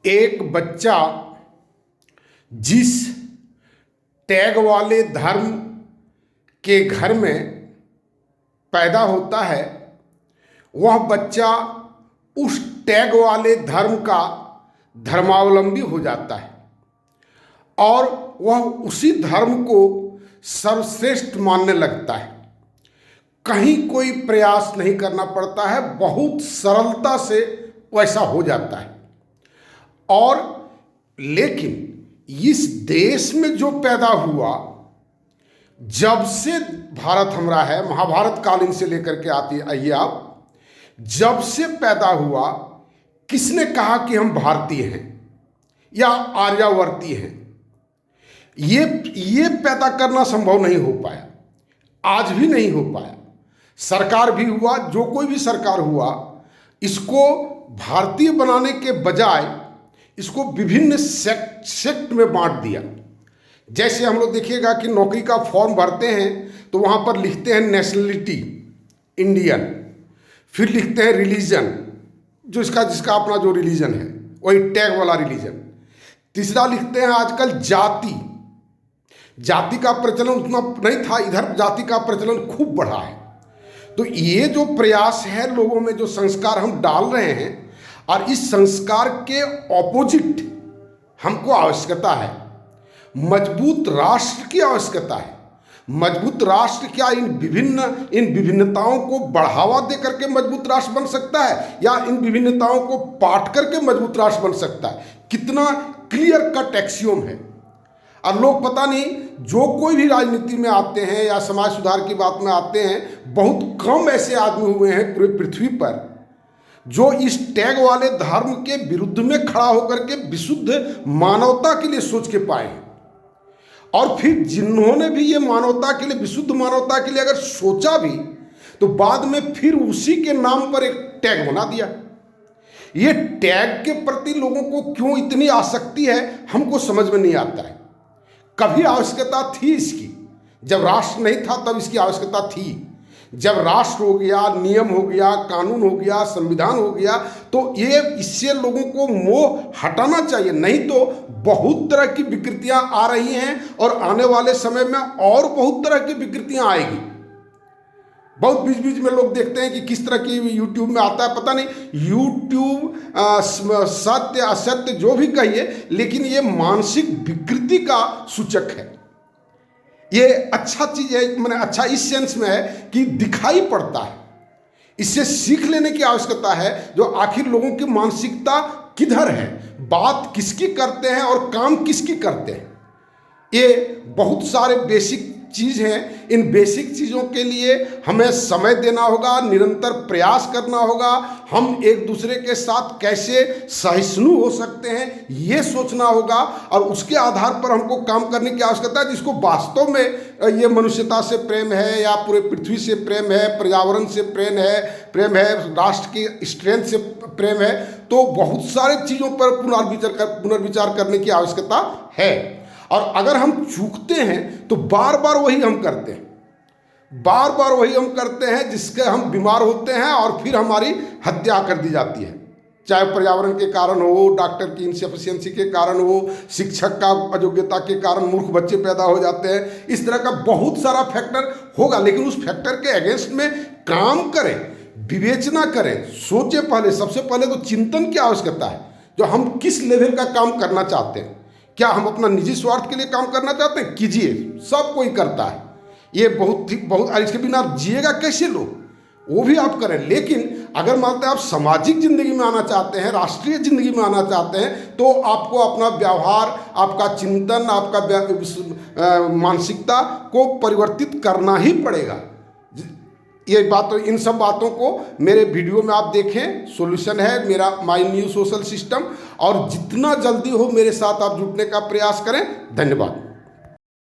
एक बच्चा जिस टैग वाले धर्म के घर में पैदा होता है, वह बच्चा उस टैग वाले धर्म का धर्मावलंबी हो जाता है और वह उसी धर्म को सर्वश्रेष्ठ मानने लगता है। कहीं कोई प्रयास नहीं करना पड़ता है, बहुत सरलता से वैसा हो जाता है। और लेकिन इस देश में जो पैदा हुआ, जब से भारत हमारा है, महाभारत कालीन से लेकर के आइए आप, जब से पैदा हुआ, किसने कहा कि हम भारतीय हैं या आर्यावर्ती हैं? ये पैदा करना संभव नहीं हो पाया, आज भी नहीं हो पाया। सरकार भी हुआ, जो कोई भी सरकार हुआ, इसको भारतीय बनाने के बजाय इसको विभिन्न सेक्ट में बांट दिया। जैसे हम लोग देखिएगा कि नौकरी का फॉर्म भरते हैं तो वहाँ पर लिखते हैं नेशनलिटी इंडियन, फिर लिखते हैं रिलीजन, जो जिसका अपना जो रिलीजन है वही टैग वाला रिलीजन। तीसरा लिखते हैं आजकल जाति। जाति का प्रचलन उतना नहीं था, इधर जाति का प्रचलन खूब बढ़ा है। तो ये जो प्रयास है, लोगों में जो संस्कार हम डाल रहे हैं, और इस संस्कार के ऑपोजिट हमको आवश्यकता है, मजबूत राष्ट्र की आवश्यकता है। मजबूत राष्ट्र क्या इन विभिन्नताओं को बढ़ावा दे करके मजबूत राष्ट्र बन सकता है, या इन विभिन्नताओं को पाट करके मजबूत राष्ट्र बन सकता है? कितना क्लियर कट एक्सियोम है। और लोग पता नहीं, जो कोई भी राजनीति में आते हैं या समाज सुधार की बात में आते हैं, बहुत कम ऐसे आदमी हुए हैं पूरे पृथ्वी पर जो इस टैग वाले धर्म के विरुद्ध में खड़ा होकर के विशुद्ध मानवता के लिए सोच के पाए। और फिर जिन्होंने भी ये मानवता के लिए, विशुद्ध मानवता के लिए अगर सोचा भी, तो बाद में फिर उसी के नाम पर एक टैग बना दिया। ये टैग के प्रति लोगों को क्यों इतनी आसक्ति है, हमको समझ में नहीं आता है। कभी आवश्यकता थी इसकी, जब राष्ट्र नहीं था तब इसकी आवश्यकता थी। जब राष्ट्र हो गया, नियम हो गया, कानून हो गया, संविधान हो गया, तो ये इससे लोगों को मोह हटाना चाहिए। नहीं तो बहुत तरह की विकृतियां आ रही हैं और आने वाले समय में और बहुत तरह की विकृतियां आएगी। बहुत बीच बीच में लोग देखते हैं कि किस तरह की यूट्यूब में आता है, पता नहीं यूट्यूब सत्य असत्य जो भी कहिए, लेकिन ये मानसिक विकृति का सूचक है। ये अच्छा चीज है, मैंने अच्छा इस सेंस में है कि दिखाई पड़ता है। इससे सीख लेने की आवश्यकता है, जो आखिर लोगों की मानसिकता किधर है, बात किसकी करते हैं और काम किसकी करते हैं। ये बहुत सारे बेसिक चीज़ हैं। इन बेसिक चीज़ों के लिए हमें समय देना होगा, निरंतर प्रयास करना होगा। हम एक दूसरे के साथ कैसे सहिष्णु हो सकते हैं, ये सोचना होगा, और उसके आधार पर हमको काम करने की आवश्यकता है। जिसको वास्तव में ये मनुष्यता से प्रेम है, या पूरे पृथ्वी से प्रेम है, पर्यावरण से प्रेम है, राष्ट्र की स्ट्रेंथ से प्रेम है, तो बहुत सारे चीज़ों पर पुनर्विचार करने की आवश्यकता है। और अगर हम चूकते हैं तो बार बार वही हम करते हैं, जिसके हम बीमार होते हैं और फिर हमारी हत्या कर दी जाती है। चाहे पर्यावरण के कारण हो, डॉक्टर की इनसफिशिएंसी के कारण हो, शिक्षक का अयोग्यता के कारण मूर्ख बच्चे पैदा हो जाते हैं। इस तरह का बहुत सारा फैक्टर होगा, लेकिन उस फैक्टर के अगेंस्ट में काम करें, विवेचना करें, सोचे पहले। सबसे पहले तो चिंतन की आवश्यकता है, जो हम किस लेवल का काम करना चाहते हैं। क्या हम अपना निजी स्वार्थ के लिए काम करना चाहते हैं? कीजिए, सब कोई करता है। ये बहुत इसके बिना आप जिएगा कैसे लोग, वो भी आप करें। लेकिन अगर मानते हैं आप सामाजिक जिंदगी में आना चाहते हैं, राष्ट्रीय जिंदगी में आना चाहते हैं, तो आपको अपना व्यवहार, आपका चिंतन, आपका मानसिकता को परिवर्तित करना ही पड़ेगा। ये बात, इन सब बातों को मेरे वीडियो में आप देखें। सॉल्यूशन है मेरा माय न्यू सोशल सिस्टम, और जितना जल्दी हो मेरे साथ आप जुड़ने का प्रयास करें। धन्यवाद।